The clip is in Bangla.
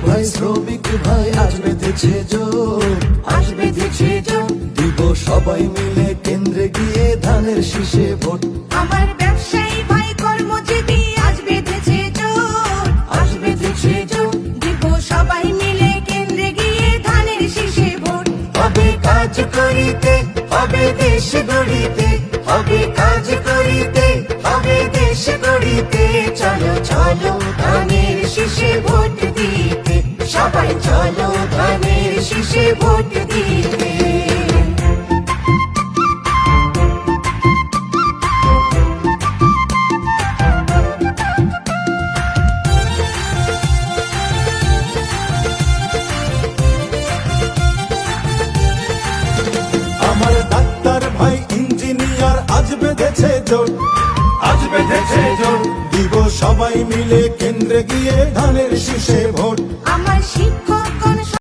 ভাই শ্রমিক ভাই আজ বেঁধেছে জোর, আজ বেঁধেছে জোর। দিব সবাই মিলে কেন্দ্রে গিয়ে ধানের শীষে ভোট। আমার ব্যবসায়ী ভাই কর্মজীবী আজ বেঁধেছে জোর, আজ বেঁধেছে জোর। দিব সবাই মিলে কেন্দ্রে গিয়ে ধানের শীষে ভোট। হবে কাজ করিতে, হবে দেশ গড়িতে, হবে কাজ করিতে, হবে দেশ গড়িতে। চলো চলো ধানের শীষে ভোট দিতে, সবাই চলো ধানের শীষে ভোট দিতে। আমার ডাক্তার ভাই ইঞ্জিনিয়ার আজ বেঁধেছে জোট, আজ বেঁধেছে জোট। দিব সবাই মিলে কেন্দ্রে গিয়ে ধানের শীষে ভোট। আমার শিক্ষক